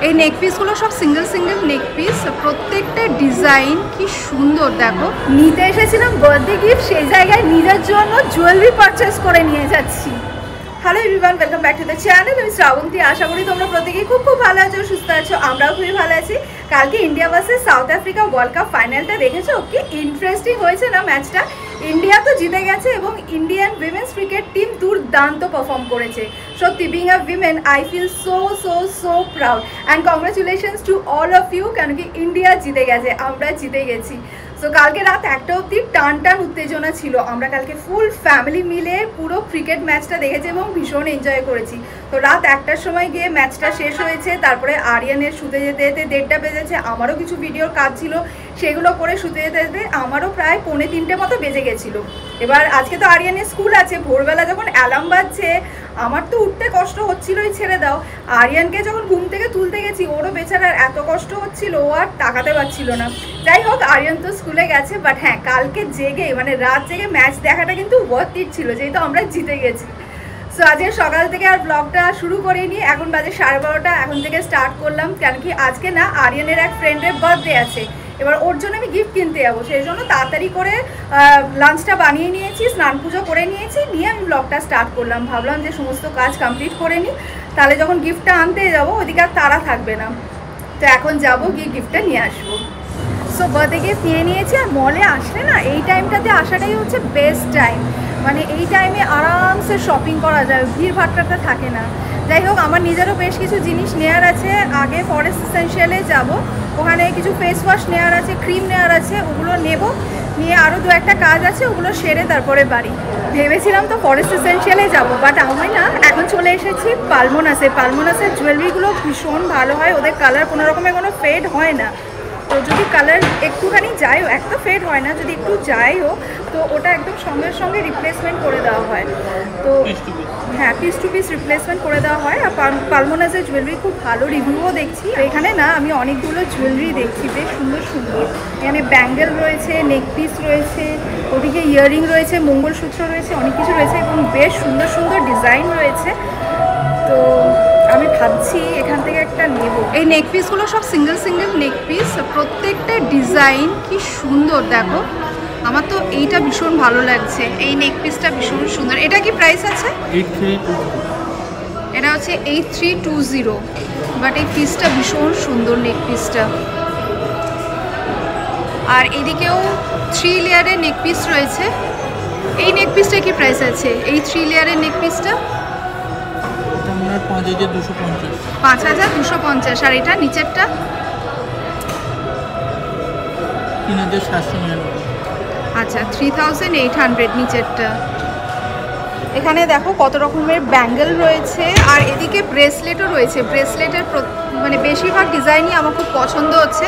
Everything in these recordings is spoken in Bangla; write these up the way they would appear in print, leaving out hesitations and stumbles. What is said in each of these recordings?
এই নেক পিসগুলো সব সিঙ্গেল সিঙ্গেল নেক পিস, প্রত্যেকটা ডিজাইন কি সুন্দর। দেখো, নিতে এসেছিলাম বার্থডে গিফট, সেই জায়গায় নিজের জন্য জুয়েলারি পারচেস করে নিয়ে যাচ্ছি। Hello everyone, welcome back to the channel. আমি শ্রাবন্তী। আশা করি তোমরা প্রত্যেকেই খুব ভালো আছো, সুস্থ আছো। আমরাও খুবই ভালো আছি। কালকে India versus South Africa World Cup ফাইনালটা দেখেছো? কি ইন্টারেস্টিং হয়েছে না ম্যাচটা। ইন্ডিয়া তো জিতে গেছে এবং ইন্ডিয়ান উইমেন্স ক্রিকেট টিম দুর্দান্ত পারফর্ম করেছে। সত্যি, being a women I feel so proud and congratulations to all of you. কেন কি ইন্ডিয়া জিতে গেছে, আমরা জিতে গেছি। সো কালকে রাত 1টা অবধি টান উত্তেজনা ছিল। আমরা কালকে ফুল ফ্যামিলি মিলে পুরো ক্রিকেট ম্যাচটা দেখেছি এবং ভীষণ এনজয় করেছি। তো রাত 1টার সময় গিয়ে ম্যাচটা শেষ হয়েছে। তারপরে আরিয়ানের শুতে যেতে 1:30 বেজেছে। আমারও কিছু ভিডিওর কাজ ছিল, সেগুলো করে শুতে যেতে আমারও প্রায় 2:45 মতো বেজে গেছিলো। এবার আজকে তো আরিয়ানের স্কুল আছে। ভোরবেলা যখন অ্যালার্ম বাজছে, আমার তো উঠতে কষ্ট হচ্ছিলোই, ছেড়ে দাও। আরিয়ানকে যখন ঘুম থেকে তুলতে গেছি, ওরও বেচারার এত কষ্ট হচ্ছিল, ও আর তাকাতে পারছিল না। যাই হোক, আরিয়ান তো স্কুলে গেছে। বাট হ্যাঁ, কালকে জেগে রাত জেগে ম্যাচ দেখাটা কিন্তু ওয়ার্থ ইট ছিল, যেহেতু আমরা জিতে গেছি। সো আজকে সকাল থেকে আর ব্লগটা শুরু করিনি। এখন বাজে 12:30। এখন থেকে স্টার্ট করলাম, কেন কি আজকে না আরিয়ানের এক ফ্রেন্ডের বার্থডে আছে। এবার ওর জন্য আমি গিফট কিনতে যাবো, সেই জন্য তাড়াতাড়ি করে লাঞ্চটা বানিয়ে নিয়েছি, স্নান পুজো করে নিয়েছি, নিয়ে আমি ব্লগটা স্টার্ট করলাম। ভাবলাম যে সমস্ত কাজ কমপ্লিট করে নিই, তাহলে যখন গিফটটা আনতে যাবো ওদিকে আর তাড়া থাকবে না। তো এখন যাবো, গিয়ে গিফটটা নিয়ে আসবো। সো বার্থডে গিফট নিয়ে নিয়েছি। আর মলে আসলে না এই টাইমটাতে আসাটাই হচ্ছে বেস্ট টাইম। এই টাইমে আরামসে শপিং করা যায়, ভিড় ভাট্টাটা থাকে না। যাই হোক, আমার নিজেরও বেশ কিছু জিনিস নেওয়ার আছে। আগে ফরেস্ট এসেনশিয়ালে যাব, ওখানে কিছু ফেস ওয়াশ নেওয়ার আছে, ক্রিম নেওয়ার আছে, ওগুলো নেব। নিয়ে আরও 2-1টা কাজ আছে, ওগুলো সেরে তারপরে বাড়ি। ভেবেছিলাম তো ফরেস্ট এসেনশিয়ালে যাব, বাট আমি না এখন চলে এসেছি পালমোনাসে। পালমোনাসের জুয়েলারিগুলো ভীষণ ভালো হয়, ওদের কালার কোনো রকমের কোনো ফেড হয় না। তো যদি কালার একটুখানি যায়ও, একটা ফেড হয় না, যদি একটু যায়ও তো ওটা একদম সঙ্গে সঙ্গে রিপ্লেসমেন্ট করে দেওয়া হয়। তো হ্যাঁ, পিস টু পিস রিপ্লেসমেন্ট করে দেওয়া হয়। আর পালমোনাসের জুয়েলারি খুব ভালো রিভিউও দেখছি। এখানে না আমি অনেকগুলো জুয়েলারি দেখছি, বেশ সুন্দর সুন্দর। এখানে ব্যাঙ্গেল রয়েছে, নেক পিস রয়েছে, ওদিকে ইয়াররিং রয়েছে, মঙ্গলসূত্র রয়েছে, অনেক কিছু রয়েছে এবং বেশ সুন্দর সুন্দর ডিজাইন রয়েছে। তো আমি ভাবছি এখান থেকে একটা নেব। এই নেক পিসগুলো সব সিঙ্গেল সিঙ্গেল নেক পিস, প্রত্যেকটা ডিজাইন কি সুন্দর। দেখো, আমার তো এইটা ভীষণ ভালো লাগছে। এই নেক পিসটা ভীষণ সুন্দর। এটা কি প্রাইস আছে? 8320। এটা হচ্ছে 8320। বাট এই পিসটা ভীষণ সুন্দর, নেক পিসটা। আর এদিকেও 3 লেয়ারের নেক পিস রয়েছে। এই নেক পিসটা কি প্রাইস আছে? এই 3 লেয়ারের নেক পিসটা 5250। 5250। আর এটা নিচেরটা 3799। আচ্ছা, 3800 নিচেরটা। এখানে দেখো কত রকমের ব্যাঙ্গেল রয়েছে, আর এদিকে ব্রেসলেটও রয়েছে। ব্রেসলেটের বেশিরভাগ ডিজাইনই আমার খুব পছন্দ হচ্ছে।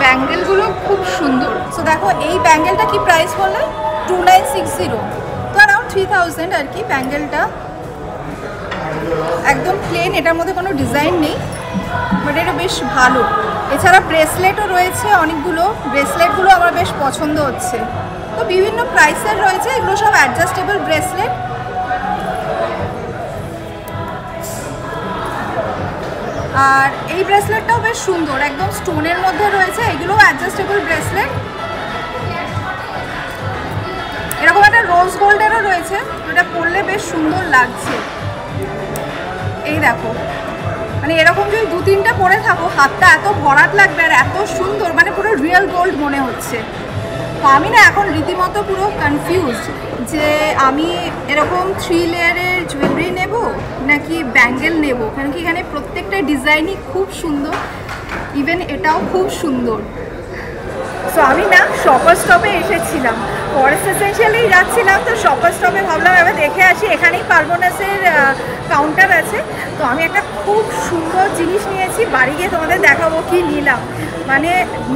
ব্যাঙ্গেলগুলো খুব সুন্দর। সো দেখো, এই ব্যাঙ্গেলটা কি প্রাইস বললেন? 2960। তো অ্যারাউন্ড 3000 আর কি। ব্যাঙ্গেলটা একদম প্লেন, এটার মধ্যে কোনো ডিজাইন নেই, বাট এটা বেশ ভালো। এছাড়া ব্রেসলেটও রয়েছে অনেকগুলো। ব্রেসলেটগুলো আমার বেশ পছন্দ হচ্ছে। তো বিভিন্ন প্রাইসের রয়েছে, এগুলো সব অ্যাডজাস্টেবল ব্রেসলেট। আর এই ব্রেসলেটটাও বেশ সুন্দর, একদম স্টোনের মধ্যে রয়েছে। এগুলোও অ্যাডজাস্টেবল ব্রেসলেট। এরকম একটা রোজ গোল্ডেরও রয়েছে, যেটা পরলে বেশ সুন্দর লাগছে। এই দেখো, এরকম যদি 2-3টা পরে থাকো, হাতটা এত ভরাট লাগবে আর এত সুন্দর, পুরো রিয়েল গোল্ড মনে হচ্ছে। তো আমি না এখন রীতিমতো পুরো কনফিউজড যে আমি এরকম 3 লেয়ারের জুয়েলারি নেব নাকি ব্যাঙ্গেল নেব। কারণ কি এখানে প্রত্যেকটা ডিজাইনই খুব সুন্দর, ইভেন এটাও খুব সুন্দর। সো আমি না শপার স্টপে এসেছিলাম, ফরেস্ট এসেনশিয়ালেই যাচ্ছিলাম। তো শপার স্টপে ভাবলাম এবার দেখে আসি, এখানেই পালমোনাসের কাউন্টার আছে। তো আমি একটা খুব সুন্দর জিনিস নিয়েছি, বাড়ি গিয়ে তোমাদের দেখাবো কি নিলাম।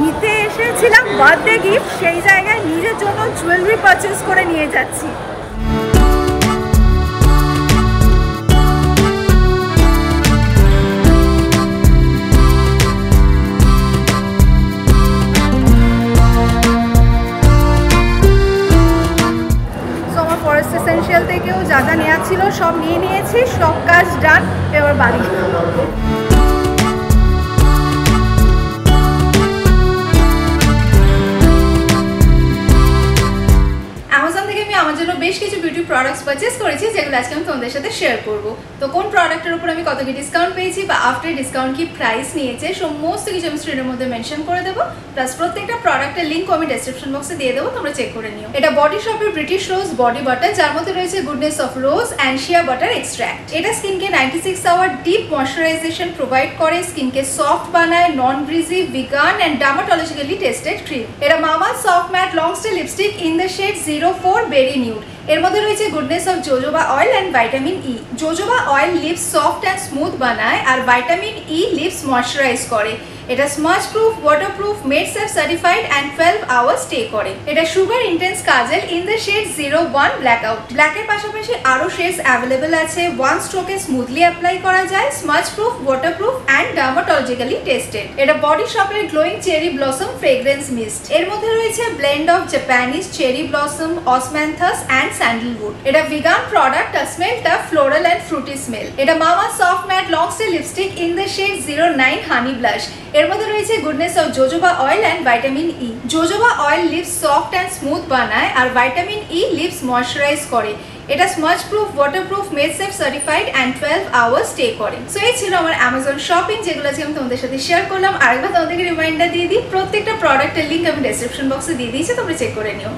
নিতে এসেছিলাম বার্থডে গিফট, সেই জায়গায় নিজের জন্য জুয়েলারি পারচেস করে নিয়ে যাচ্ছি। এসেনশিয়াল থেকেও যা যা নেওয়া ছিল সব নিয়ে নিয়েছি, সব কাজ ডান। এবার বাড়ি। তোমাদের সাথে শেয়ার করব। তো কোন প্রোডাক্টের উপর আমি কত কি ডিসকাউন্ট পেয়েছি বা আফটার ডিসকাউন্ট কি প্রাইস নিয়েছে সমস্ত কিছু আমি স্ক্রিনের মধ্যে মেনশন করে দেবো। প্লাস প্রত্যেকটা প্রোডাক্টের লিঙ্ক আমি ডেসক্রিপশন বক্সে দিয়ে দেবো, তোমরা চেক করে নিও। এটা বডি শপের ব্রিটিশ রোজ বডি বাটার, যার মধ্যে রয়েছে goodness of rose and shea butter extract. এটা স্কিনকে 96 আওয়ার ডিপ ময়শ্চারাইজেশন প্রোভাইড করে, স্কিনকে সফট বানায়, non greasy, vegan and dermatologically tested cream. এটা Mama soft matte long stay lipstick in the shade 04 berry nude. এর মধ্যে রয়েছে goodness of jojoba oil and vitamin E. Jojoba oil lips soft and smooth বানায় আর ভাইটামিন ই লিপস ময়শ্চারাইজ করে। এটা smudge proof, waterproof, made safe certified and 12 hour stay করে। এটা Sugar intense kajal in the shade 01 blackout. ব্ল্যাকের পাশাপাশি আরো শেডস অ্যাভেলেবেল আছে। ওয়ান স্ট্রোকে স্মুথলি অ্যাপ্লাই করা যায়, smudge proof, waterproof and dermatologically tested. এটা বডি শপের glowing cherry blossom fragrance mist. এর মধ্যে রয়েছে blend of Japanese cherry blossom, osmanthus and sandalwood. এটা ভিগান প্রোডাক্ট, স্মেলটা ফ্লোরাল অ্যান্ড ফ্রুটি স্মেল। এটা Mama soft matte long stay lipstick in the shade 09 honey blush. এর মধ্যে রয়েছে goodness of jojoba oil and vitamin E. Jojoba oil lips soft and smooth বানায় আর ভাইটামিন ই লিপস ময়শ্চারাইজ করে। এটা smudge proof, waterproof, made safe certified and 12 hour stay করে। সো এই ছিল আমার অ্যামাজন শপিং, যেগুলো আজকে আমি তোমাদের সাথে শেয়ার করলাম। আরেকবার তোমাদেরকে রিমাইন্ডার দিয়ে দিই, প্রত্যেকটা প্রোডাক্টের লিঙ্ক আমি ডেসক্রিপশন বক্সে দিয়ে দিয়েছি, তোমরা চেক করে নিও।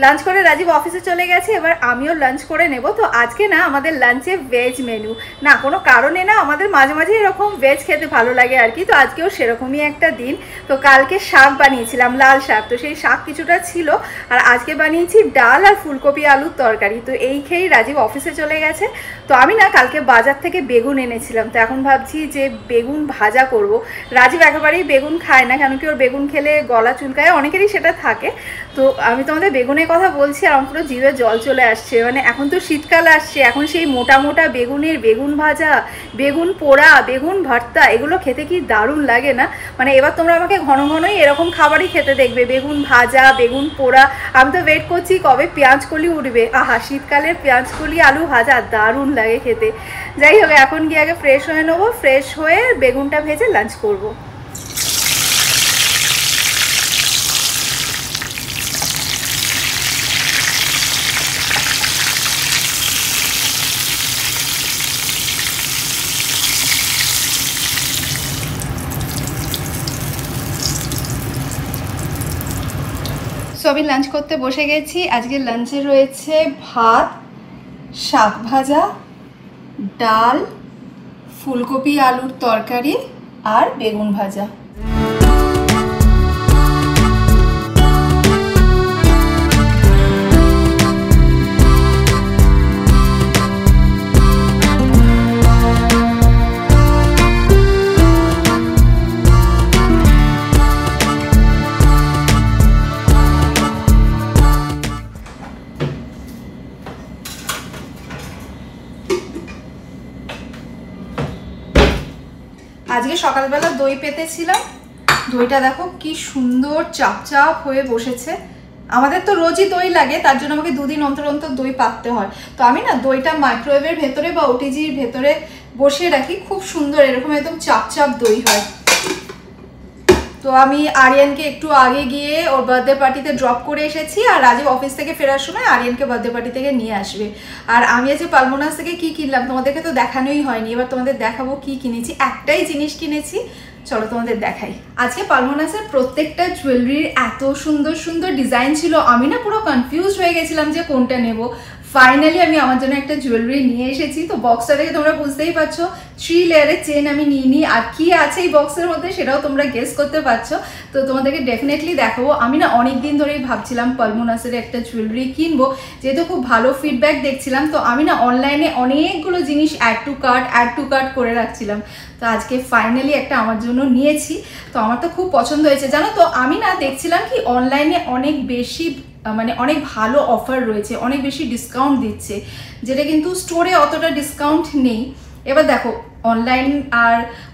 লাঞ্চ করে রাজীব অফিসে চলে গেছে, এবার আমিও লাঞ্চ করে নেব। তো আজকে না আমাদের লাঞ্চে ভেজ মেনু, না কোনো কারণে না, আমাদের মাঝে মাঝে এরকম ভেজ খেতে ভালো লাগে আর কি। তো আজকেও সেরকমই একটা দিন। তো কালকে শাক বানিয়েছিলাম, লাল শাক, তো সেই শাক কিছুটা ছিল। আর আজকে বানিয়েছি ডাল আর ফুলকপি আলুর তরকারি। তো এই খেয়েই রাজীব অফিসে চলে গেছে। তো আমি না কালকে বাজার থেকে বেগুন এনেছিলাম, তো এখন ভাবছি যে বেগুন ভাজা করব। রাজীব একেবারেই বেগুন খায় না, কেন কি ওর বেগুন খেলে গলা চুলকায়, অনেকেরই সেটা থাকে। তো আমি তোমাদের বেগুনের কথা বলছি আর আমার পুরো জিভে জল চলে আসছে। মানে এখন তো শীতকাল আসছে, এখন সেই মোটা মোটা বেগুনের বেগুন ভাজা, বেগুন পোড়া, বেগুন ভর্তা, এগুলো খেতে কি দারুণ লাগে না। মানে এবার তোমরা আমাকে ঘন ঘনই এরকম খাবারই খেতে দেখবে, বেগুন ভাজা, বেগুন পোড়া। আমি তো ওয়েট করছি কবে পেঁয়াজ কলি উঠবে। আহা, শীতকালের পেঁয়াজ কলি আলু ভাজা দারুণ লাগে খেতে। যাই হোক, এখন গিয়ে আগে ফ্রেশ হয়ে নেবো, ফ্রেশ হয়ে বেগুনটা ভেজে লাঞ্চ করবো। আমি লাঞ্চ করতে বসে গেছি। আজকে লাঞ্চে রয়েছে ভাত, শাক ভাজা, ডাল, ফুলকপি আলুর তরকারি আর বেগুন ভাজা। আজকে সকালবেলা দই পেতেছিলাম, দইটা দেখো কি সুন্দর চাপচাপ হয়ে বসেছে। আমাদের তো রোজই দই লাগে, তার জন্য আমাকে দুদিন অন্তর অন্তর দই পাততে হয়। তো আমি না দইটা মাইক্রোওয়েভের ভেতরে বা ওটিজির ভেতরে বসিয়ে রাখি, খুব সুন্দর এরকম একদম চাপচাপ দই হয়। তো আমি আরিয়ানকে একটু আগে গিয়ে ওর বার্থডে পার্টিতে ড্রপ করে এসেছি, আর রাজীব অফিস থেকে ফেরার সময় আরিয়ানকে বার্থডে পার্টি থেকে নিয়ে আসবে। আর আমি আজকে পালমোনাস থেকে কি কিনলাম তোমাদেরকে তো দেখানোই হয়নি, এবার তোমাদের দেখাবো কি কিনেছি। একটাই জিনিস কিনেছি, চলো তোমাদের দেখাই। আজকে পালমোনাসের প্রত্যেকটা জুয়েলারির এত সুন্দর সুন্দর ডিজাইন ছিল, আমি না পুরো কনফিউজ হয়ে গেছিলাম যে কোনটা নেব। ফাইনালি আমি আমার জন্য একটা জুয়েলারি নিয়ে এসেছি। তো বক্সটা দেখে তোমরা বুঝতেই পারছো 3 লেয়ারের চেন আমি নিয়ে নিই, আর কি আছে এই বক্সের মধ্যে সেটাও তোমরা গেস করতে পারছো। তো তোমাদেরকে ডেফিনেটলি দেখাবো। আমি না অনেক দিন ধরেই ভাবছিলাম পালমোনাসের একটা জুয়েলারি কিনবো, যেহেতু খুব ভালো ফিডব্যাক দেখছিলাম। তো আমি না অনলাইনে অনেকগুলো জিনিস অ্যাড টু কার্ট করে রাখছিলাম। তো আজকে ফাইনালি একটা আমার জন্য নিয়েছি। তো আমার তো খুব পছন্দ হয়েছে জানো। তো আমি না দেখছিলাম কি অনলাইনে অনেক বেশি মানে অনেক ভালো অফার রয়েছে, অনেক বেশি ডিসকাউন্ট দিচ্ছে, যেটা কিন্তু স্টোরে অতটা ডিসকাউন্ট নেই। এবার দেখো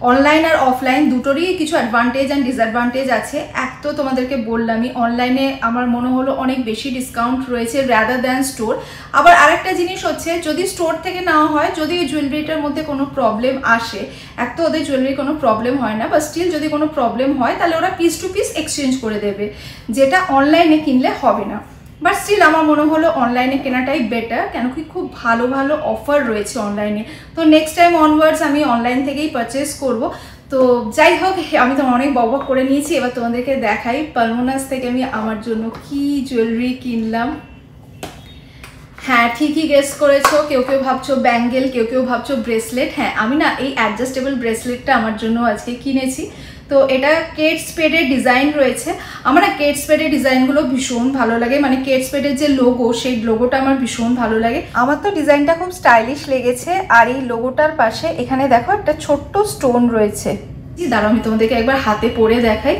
অনলাইন আর অফলাইন দুটোরই কিছু অ্যাডভান্টেজ অ্যান্ড ডিসঅ্যাডভান্টেজ আছে। এক তো তোমাদেরকে বললামই অনলাইনে আমার মনে হলো অনেক বেশি ডিসকাউন্ট রয়েছে রাদার দ্যান স্টোর। আবার আরেকটা জিনিস হচ্ছে যদি স্টোর থেকে নেওয়া হয়, যদি ওই জুয়েলারিটার মধ্যে কোনো প্রবলেম আসে, এক তো ওদের জুয়েলারি কোনো প্রবলেম হয় না, বা স্টিল যদি কোনো প্রবলেম হয় তাহলে ওরা পিস টু পিস এক্সচেঞ্জ করে দেবে, যেটা অনলাইনে কিনলে হবে না। বাট স্টিল আমার মনে হলো অনলাইনে কেনাটাই বেটার, কেন কি খুব ভালো ভালো অফার রয়েছে অনলাইনে। তো নেক্সট টাইম অনওয়ার্ডস আমি অনলাইন থেকেই পারচেস করব। তো যাই হোক, আমি তো অনেক বকবক করে নিয়েছি, এবার তোমাদেরকে দেখাই পালমোনাস থেকে আমি আমার জন্য কি জুয়েলারি কিনলাম। হ্যাঁ, ঠিকই গেস করেছো, কেউ কেউ ভাবছো ব্যাঙ্গেল, কেউ কেউ ভাবছো ব্রেসলেট। হ্যাঁ, আমি না এই অ্যাডজাস্টেবল ব্রেসলেটটা আমার জন্য আজকে কিনেছি। তো এটা কেট স্পেডের ডিজাইন রয়েছে। আমার না কেট স্পেডের ডিজাইনগুলো ভীষণ ভালো লাগে, মানে কেট স্পেডের যে লোগো, সেই লোগোটা আমার ভীষণ ভালো লাগে। আমার তো ডিজাইনটা খুব স্টাইলিশ লেগেছে। আর এই লোগোটার পাশে এখানে দেখো একটা ছোট্ট স্টোন রয়েছে। দাঁড়াও আমি তোমাদেরকে একবার হাতে পরে দেখাই।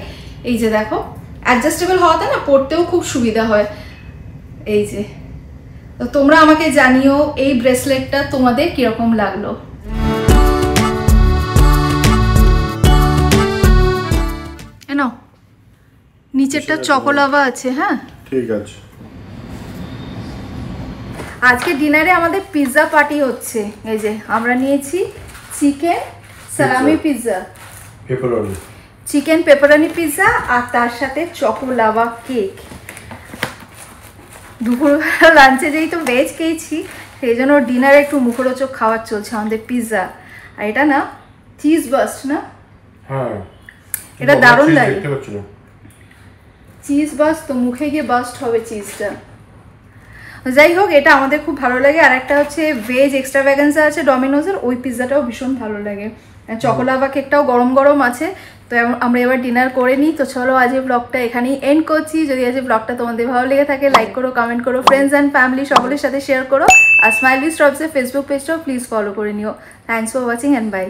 এই যে দেখো, অ্যাডজাস্টেবল হওয়াতে না পরতেও খুব সুবিধা হয়। এই যে, তো তোমরা আমাকে জানিও এই ব্রেসলেটটা তোমাদের কিরকম লাগলো। এনো নিচেরটা চকোলাভা আছে। হ্যাঁ ঠিক আছে। আজকে ডিনারে আমাদের পিৎজা পার্টি হচ্ছে। এই যে আমরা নিয়েছি chicken salami pizza, pepperoni, chicken pepperoni pizza, আর তার সাথে চকোলাভা কেক। দুপুরবেলা লাঞ্চে যেহেতু ভেজ খেয়েছি, সেই জন্য ডিনারে একটু মুখরোচক খাবার চলছে আমাদের পিৎজা। আর এটা না চিজ বাস্ট না? হ্যাঁ, এটা দারুণ লাগে। চিজ বাস্ট তো মুখে গিয়ে বাস্ট হবে চিজটা। যাই হোক, এটা আমাদের খুব ভালো লাগে। আর একটা হচ্ছে ভেজ এক্সট্রাভ্যাগান্সা আছে ডমিনোজের, ওই পিৎজাটাও ভীষণ ভালো লাগে। চকোলাভা কেকটাও গরম গরম আছে। তো আমরা এবার ডিনার করে নিই। তো চলো আজ এই ব্লগটা এখানেই এন্ড করছি। যদি আজ এই ব্লগটা তোমাদের ভালো লেগে থাকে, লাইক করো, কমেন্ট করো, ফ্রেন্ডস অ্যান্ড ফ্যামিলি সকলের সাথে শেয়ার করো। আর স্মাইল উইথ স্ট্রবসের ফেসবুক পেজটাও প্লিজ ফলো করে নিও। Thanks for watching and by.